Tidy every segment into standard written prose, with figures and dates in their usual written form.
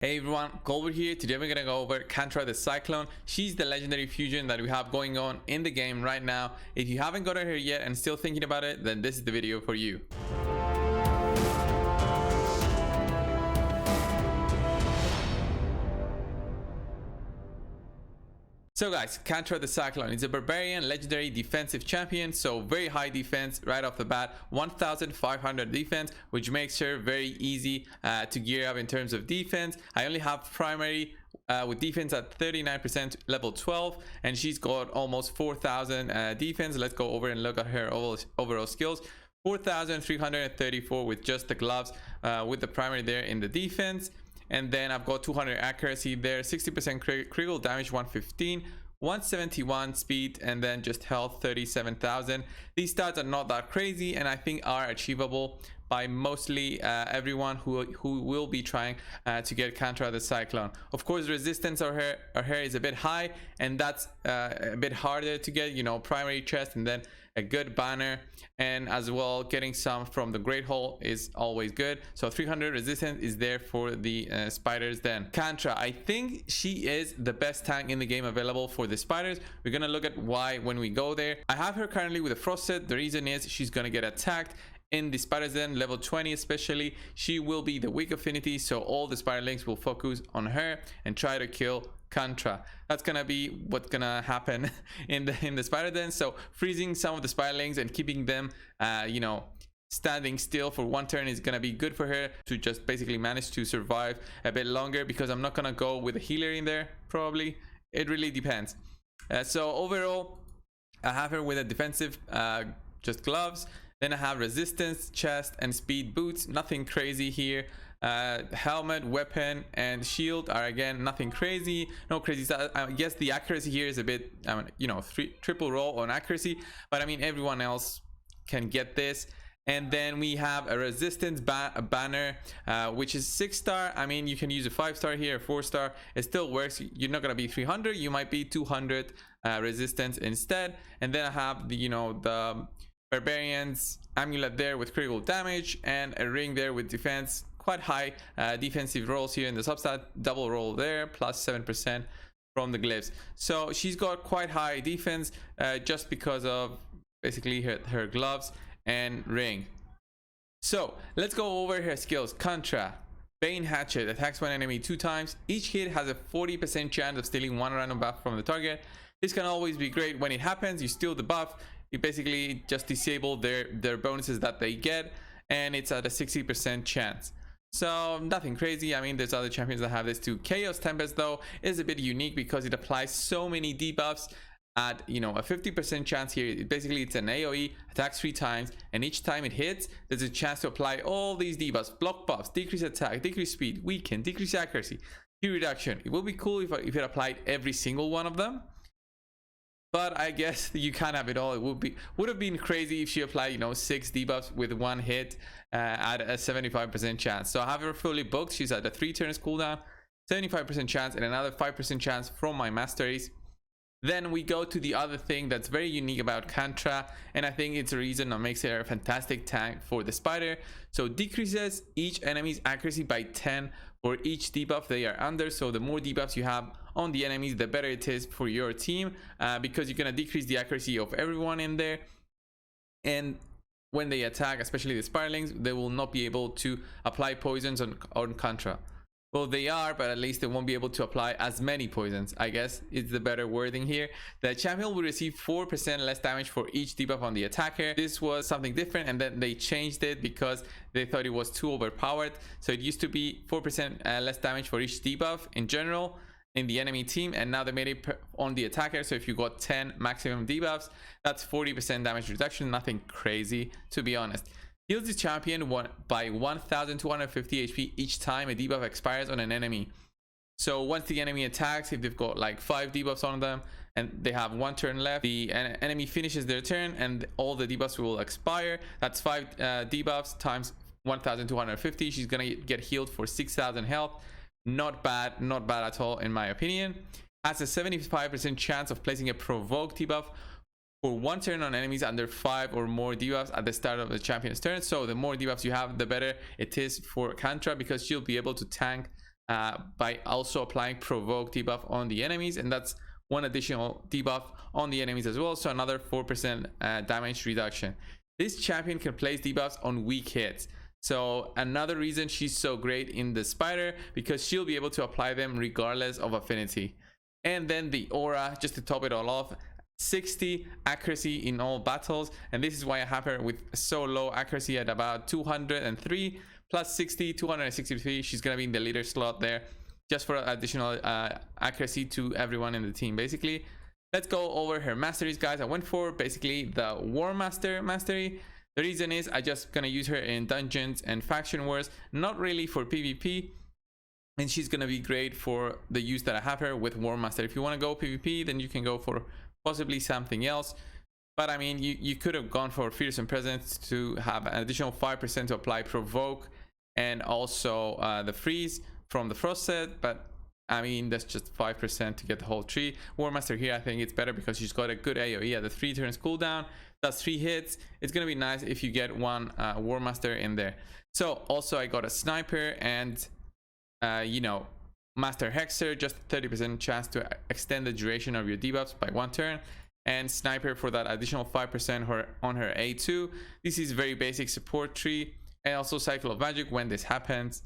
Hey everyone, Golem here. Today we're gonna go over Kantra the Cyclone. She's the legendary fusion that we have going on in the game right now. If you haven't got her yet and still thinking about it, then this is the video for you. So guys, Kantra the Cyclone is a barbarian legendary defensive champion, so very high defense right off the bat, 1500 defense, which makes her very easy to gear up in terms of defense. I only have primary with defense at 39%, level 12, and she's got almost 4000 defense. Let's go over and look at her overall skills. 4334 with just the gloves, with the primary there in the defense. And then I've got 200 accuracy there, 60% critical damage, 115, 171 speed, and then just health 37,000. These stats are not that crazy and I think are achievable by mostly everyone who will be trying to get Kantra the Cyclone. Of course, resistance of her is a bit high, and that's a bit harder to get, you know, primary chest and then a good banner, and as well getting some from the Great Hole is always good. So 300 resistance is there for the spiders. Then Kantra, I think she is the best tank in the game available for the spiders. We're gonna look at why when we go there. I have her currently with a frosted. The reason is she's gonna get attacked in the spider zen, level 20 especially. She will be the weak affinity, so all the spiderlings will focus on her and try to kill Kantra. That's gonna be what's gonna happen in the spider den. So freezing some of the spiderlings and keeping them you know, standing still for one turn is gonna be good for her to just basically manage to survive a bit longer, because I'm not gonna go with a healer in there probably. It really depends. So overall I have her with a defensive just gloves. Then I have resistance, chest, and speed boots. Nothing crazy here. Helmet, weapon, and shield are again nothing crazy. No crazy. I guess the accuracy here is a bit, you know, triple roll on accuracy. But I mean, everyone else can get this. And then we have a resistance banner, which is 6-star. I mean, you can use a 5-star here, 4-star. It still works. You're not gonna be 300. You might be 200 resistance instead. And then I have the, you know, the Barbarian's amulet there with critical damage, and a ring there with defense, quite high defensive rolls here in the substat, double roll there, plus 7% from the glyphs. So she's got quite high defense just because of basically her gloves and ring. So let's go over her skills. Kantra, Bane Hatchet, attacks one enemy 2 times. Each hit has a 40% chance of stealing one random buff from the target. This can always be great. When it happens, you steal the buff. You basically just disable their bonuses that they get, and it's at a 60% chance. So nothing crazy. I mean, there's other champions that have this too. Chaos Tempest though is a bit unique because it applies so many debuffs at, you know, a 50% chance here. Basically it's an AoE, attacks 3 times, and each time it hits there's a chance to apply all these debuffs: block buffs, decrease attack, decrease speed, weaken, decrease accuracy, Q reduction. It would be cool if it applied every single one of them, but I guess you can't have it all. It would have been crazy if she applied, you know, 6 debuffs with 1 hit at a 75% chance. So I have her fully booked. She's at a 3 turns cooldown, 75% chance, and another 5% chance from my masteries. Then we go to the other thing that's very unique about Kantra, and I think it's a reason that makes her a fantastic tank for the spider. So decreases each enemy's accuracy by 10 for each debuff they are under. So the more debuffs you have on the enemies, the better it is for your team, because you're gonna decrease the accuracy of everyone in there. And when they attack, especially the spiderlings, they will not be able to apply poisons on Kantra. Well, they are, but at least they won't be able to apply as many poisons, I guess is the better wording here. The champion will receive 4% less damage for each debuff on the attacker. This was something different, and then they changed it because they thought it was too overpowered. So it used to be 4% less damage for each debuff in general in the enemy team, and now they made it on the attacker. So if you got 10 maximum debuffs, that's 40% damage reduction. Nothing crazy, to be honest. Heals the champion by 1250 HP each time a debuff expires on an enemy. So once the enemy attacks, if they've got like 5 debuffs on them and they have 1 turn left, the enemy finishes their turn and all the debuffs will expire. That's 5 debuffs times 1250. She's gonna get healed for 6000 health. Not bad, not bad at all in my opinion. Has a 75% chance of placing a provoke debuff for 1 turn on enemies under 5 or more debuffs at the start of the champion's turn. So the more debuffs you have, the better it is for Kantra, because she'll be able to tank by also applying provoke debuff on the enemies, and that's one additional debuff on the enemies as well, so another 4% damage reduction. This champion can place debuffs on weak hits, so another reason she's so great in the spider, because she'll be able to apply them regardless of affinity. And then the aura, just to top it all off, 60 accuracy in all battles, and this is why I have her with so low accuracy at about 203 plus 60, 263. She's gonna be in the leader slot there, just for additional accuracy to everyone in the team. Basically, let's go over her masteries, guys. I went for basically the War Master mastery. The reason is I just gonna use her in dungeons and faction wars, not really for PvP, and she's gonna be great for the use that I have her with War Master. If you want to go PvP, then you can go for possibly something else, but I mean, you could have gone for Fearsome Presence to have an additional 5% to apply provoke and also the freeze from the frost set, but I mean, that's just 5% to get the whole tree. War Master here, I think it's better because she's got a good AoE at the 3 turns cooldown. That's 3 hits. It's gonna be nice if you get one War Master in there. So also I got a sniper and you know, Master Hexer, just 30% chance to extend the duration of your debuffs by 1 turn, and Sniper for that additional 5% on her A2. This is very basic support tree, and also Cycle of Magic. When this happens,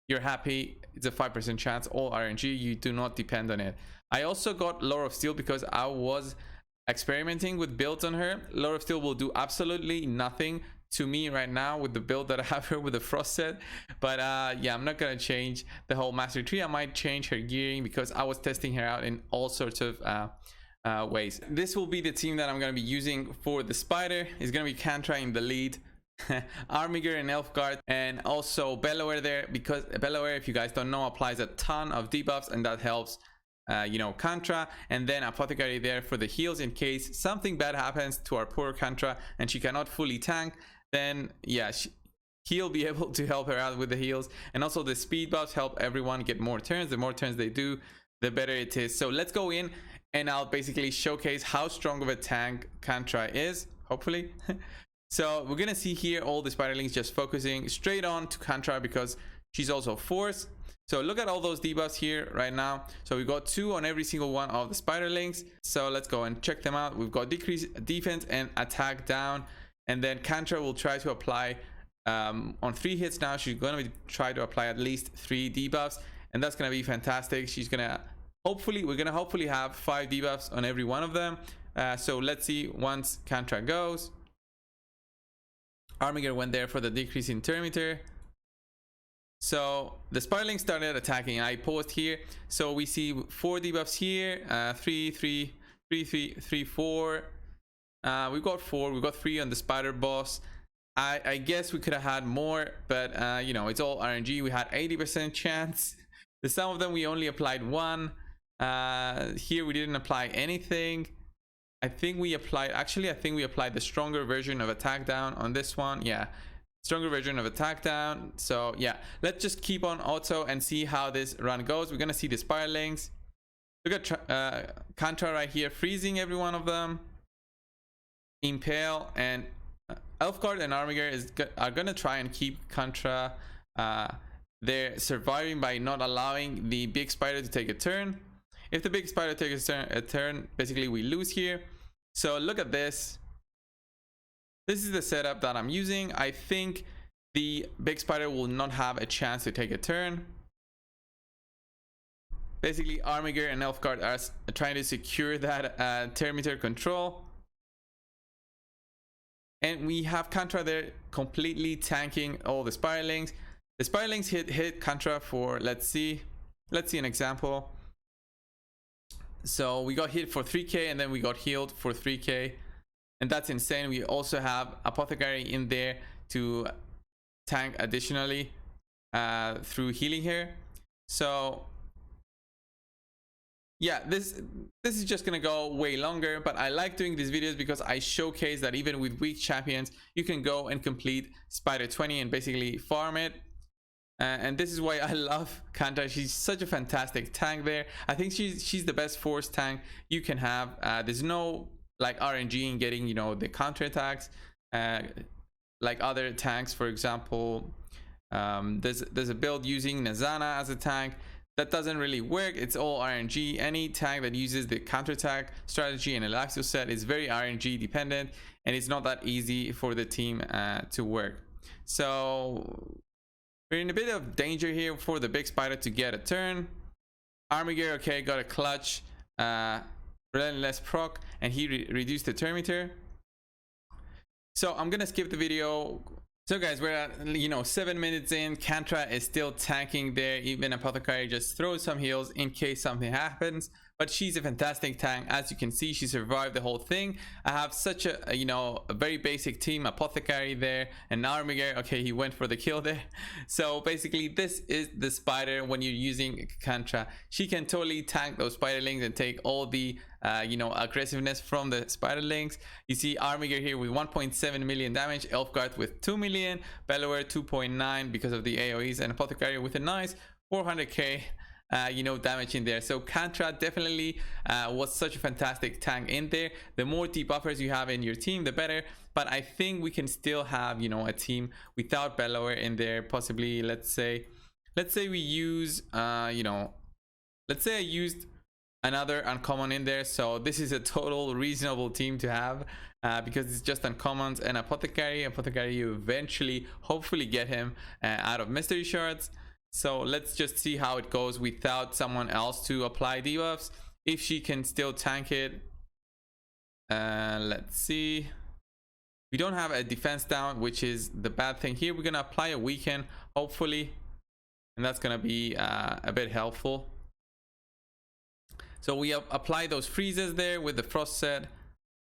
you're happy. It's a 5% chance, all RNG. You do not depend on it. I also got Lore of Steel because I was experimenting with builds on her. Lore of Steel will do absolutely nothing to me right now with the build that I have her with the frost set, but yeah, I'm not gonna change the whole mastery tree. I might change her gearing because I was testing her out in all sorts of ways. This will be the team that I'm gonna be using for the spider. It's gonna be Kantra in the lead, Armiger and Elfguard, and also Bellower there, because Bellower, if you guys don't know, applies a ton of debuffs, and that helps you know, Kantra. And then Apothecary there for the heals in case something bad happens to our poor Kantra and she cannot fully tank, then yeah, he'll be able to help her out with the heals. And also the speed buffs help everyone get more turns. The more turns they do, the better it is. So let's go in and I'll basically showcase how strong of a tank Kantra is, hopefully. So we're gonna see here all the spiderlings just focusing straight on to Kantra because she's also force. So look at all those debuffs here right now. So we got 2 on every single one of the spiderlings. So let's go and check them out. We've got decrease defense and attack down, and then Kantra will try to apply on 3 hits now. She's gonna try to apply at least 3 debuffs, and that's gonna be fantastic. She's gonna we're gonna hopefully have 5 debuffs on every one of them. So let's see once Kantra goes. Armiger went there for the decrease in termeter. So the spiderling started attacking. I paused here, so we see 4 debuffs here, 3, 3, 3, 3, 3, 4. We got 4. We got 3 on the spider boss. I guess we could have had more, but you know, it's all RNG. We had 80% chance. Some of them we only applied 1. Here we didn't apply anything. I think we applied the stronger version of attack down on this one. Yeah, stronger version of attack down. So yeah, let's just keep on auto and see how this run goes. We're gonna see the spiralings. Look at Kantra right here, freezing every one of them. Impale and Elfguard and Armiger are gonna try and keep Kantra they're surviving by not allowing the big spider to take a turn. If the big spider takes a turn, basically we lose here. So look at this. This is the setup that I'm using. I think the big spider will not have a chance to take a turn. Basically, Armiger and Elfguard are trying to secure that termeter control. And we have Kantra there completely tanking all the spiralings. The spiralings hit Kantra for, let's see an example. So we got hit for 3k and then we got healed for 3k, and that's insane. We also have Apothecary in there to tank additionally through healing here. So yeah, this is just gonna go way longer, but I like doing these videos because I showcase that even with weak champions you can go and complete Spider 20 and basically farm it. And this is why I love Kantra. She's such a fantastic tank there. I think she's the best force tank you can have. There's no like RNG in getting, you know, the counter attacks like other tanks. For example, there's a build using Nazana as a tank that doesn't really work. It's all RNG. Any tank that uses the counterattack strategy and a lifesteal set is very RNG dependent, and it's not that easy for the team to work. So we're in a bit of danger here for the big spider to get a turn. Armor Gear, okay, got a clutch, relentless proc, and he reduced the turn meter. So I'm gonna skip the video. So guys, we're at 7 minutes in. Kantra is still tanking there. Even Apothecary just throws some heals in case something happens, but she's a fantastic tank. As you can see, she survived the whole thing. I have such a very basic team. Apothecary there, and Armiger, okay, he went for the kill there. So basically this is the spider when you're using Kantra. She can totally tank those spiderlings and take all the aggressiveness from the spiderlings. You see Armiger here with 1.7 million damage, Elfguard with 2 million, Bellower 2.9 because of the AoEs, and Apothecary with a nice 400k damage in there. So Kantra definitely was such a fantastic tank in there. The more debuffers you have in your team, the better, but I think we can still have a team without Bellower in there. Possibly, let's say we use let's say I used another uncommon in there. So this is a total reasonable team to have because it's just uncommons and Apothecary. You eventually hopefully get him out of mystery shards. So let's just see how it goes without someone else to apply debuffs, if she can still tank it. Let's see, we don't have a defense down, which is the bad thing here. We're gonna apply a weaken hopefully, and that's gonna be a bit helpful. So we apply those freezes there with the frost set,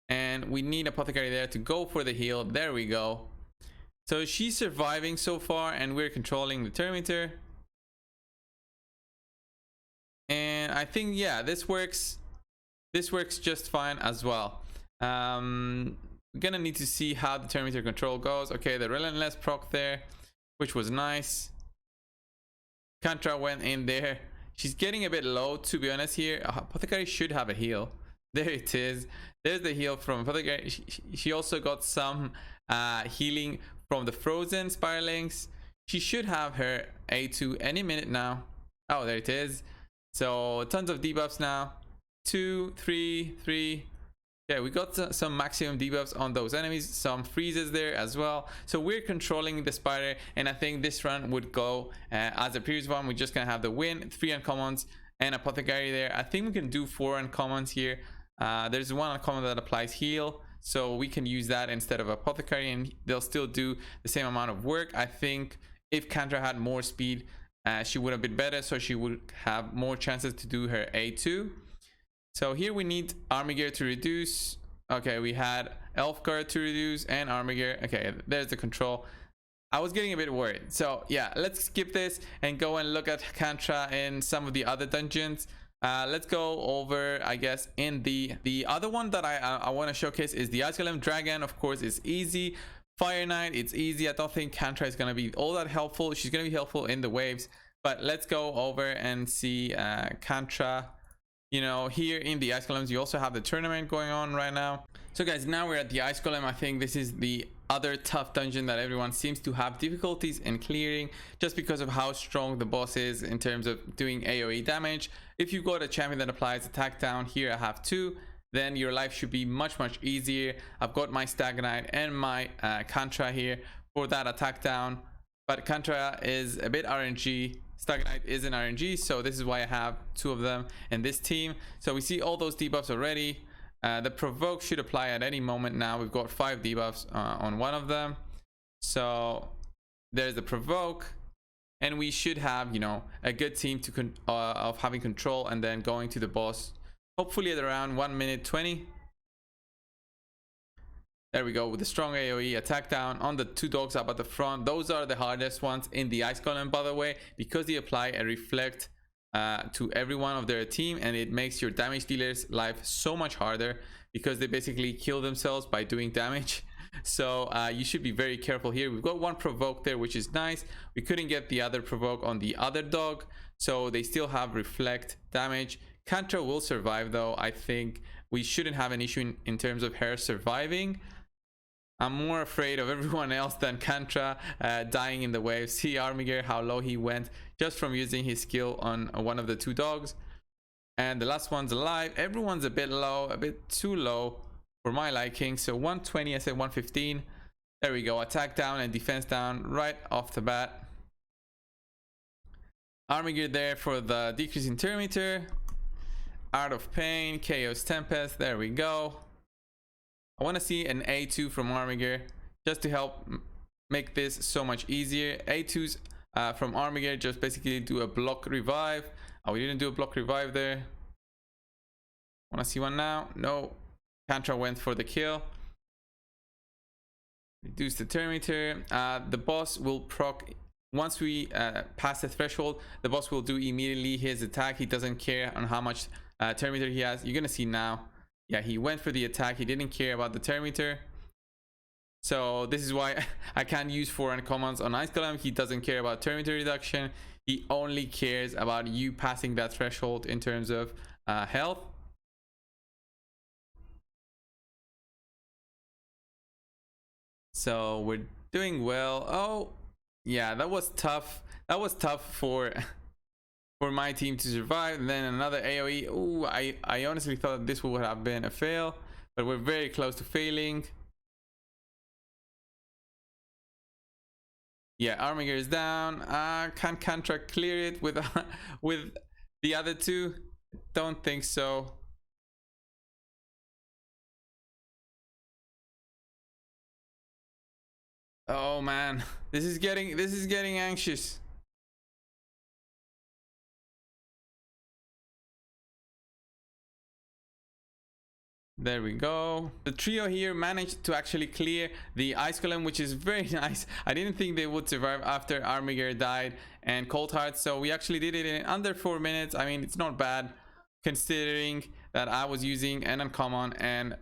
and we need Apothecary there to go for the heal. There we go. So she's surviving so far, and we're controlling the turn meter. And I think, yeah, this works just fine as well. We're gonna need to see how the turn meter control goes. Okay, the relentless proc there, which was nice. Kantra went in there. She's getting a bit low, to be honest here. Apothecary should have a heal. There it is. There's the heal from Apothecary. She also got some healing from the frozen spiralings. She should have her A2 any minute now. Oh, there it is. So tons of debuffs now. 2, 3, 3. Yeah, we got some maximum debuffs on those enemies, some freezes there as well. So we're controlling the spider, and I think this run would go as the previous one. We're just gonna have the win, 3 uncommons and Apothecary there. I think we can do 4 uncommons here. There's one uncommon that applies heal, so we can use that instead of Apothecary, and they'll still do the same amount of work. I think if Kantra had more speed, she would have been better, so she would have more chances to do her A2. So here we need Armor Gear to reduce. Okay, we had Elfguard to reduce and Armor Gear. Okay, there's the control. I was getting a bit worried. So yeah, let's skip this and go and look at Kantra in some of the other dungeons. Let's go over, I guess, in the other one that I want to showcase is the Ice Golem Dragon. Of course, it's easy. Fire Knight, it's easy. I don't think Kantra is going to be all that helpful. She's going to be helpful in the waves, but let's go over and see Kantra. Here in the Ice Golems, you also have the tournament going on right now. So guys, now we're at the Ice Golem. I think this is the other tough dungeon that everyone seems to have difficulties in clearing, just because of how strong the boss is in terms of doing AoE damage. If you've got a champion that applies attack down, here I have 2, then your life should be much easier. I've got my Stagnite and my Kantra here for that attack down, but Kantra is a bit RNG. Stagnite is an RNG, so this is why I have 2 of them in this team. So we see all those debuffs already. The provoke should apply at any moment now. We've got 5 debuffs on one of them. So there's the provoke, and we should have a good team to of having control and then going to the boss, hopefully at around 1 minute 20. There we go, with the strong AoE attack down on the 2 dogs up at the front. Those are the hardest ones in the Ice Golem, by the way, because they apply a reflect to every one of their team, and it makes your damage dealers life so much harder because they basically kill themselves by doing damage. So you should be very careful here. We've got 1 provoke there, which is nice. We couldn't get the other provoke on the other dog, so they still have reflect damage. Kantra will survive though. I think we shouldn't have an issue in terms of her surviving. I'm more afraid of everyone else than Kantra dying in the wave. See Armiger, how low he went just from using his skill on one of the two dogs. And the last one's alive. Everyone's a bit low, a bit too low for my liking. So 120, I said 115. There we go. Attack down and defense down right off the bat. Armiger there for the decrease in turn meter. Art of Pain, Chaos Tempest. There we go. I want to see an A2 from Armiger just to help make this so much easier. A2s from Armiger just basically do a block revive. Oh, we didn't do a block revive there. Want to see one now? No. Kantra went for the kill. Reduce the turn meter. The boss will proc once we pass the threshold. The boss will do immediately his attack. He doesn't care on how much turn meter he has. You're gonna see now. Yeah, he went for the attack. He didn't care about the turn meter. So this is why I can't use forehand commands on Ice Golem. He doesn't care about turn meter reduction. He only cares about you passing that threshold in terms of health. So we're doing well. Oh yeah, that was tough. That was tough for my team to survive. And then another AoE. Ooh, I honestly thought this would have been a fail, but we're very close to failing. Yeah, Armiger is down. Can Kantra clear it with with the other two? Don't think so. Oh man, this is getting anxious. There we go. The trio here managed to actually clear the Ice Golem, which is very nice. I didn't think they would survive after Armiger died and Cold Heart, so we actually did it in under 4 minutes. I mean, it's not bad considering that I was using an uncommon and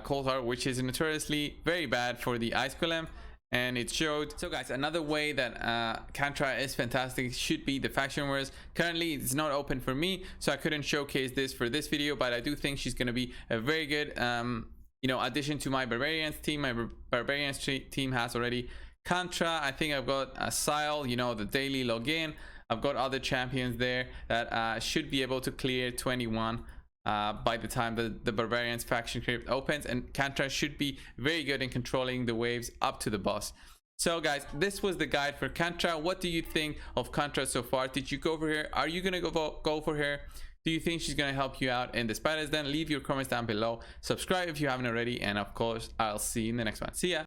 Cold Heart, which is notoriously very bad for the Ice Golem, and it showed. So guys, another way that Kantra is fantastic should be the faction wars. Currently it's not open for me, so I couldn't showcase this for this video, but I do think she's going to be a very good addition to my Barbarians team. My Barbarians team has already Kantra. I think I've got a Sile, the daily login. I've got other champions there that should be able to clear 21 by the time the Barbarians faction crypt opens, and Kantra should be very good in controlling the waves up to the boss. So guys, this was the guide for Kantra. What do you think of Kantra so far? Did you go for her? Are you gonna go for her? Do you think she's gonna help you out in the Spiders Den? Leave your comments down below. Subscribe if you haven't already, and of course I'll see you in the next one. See ya.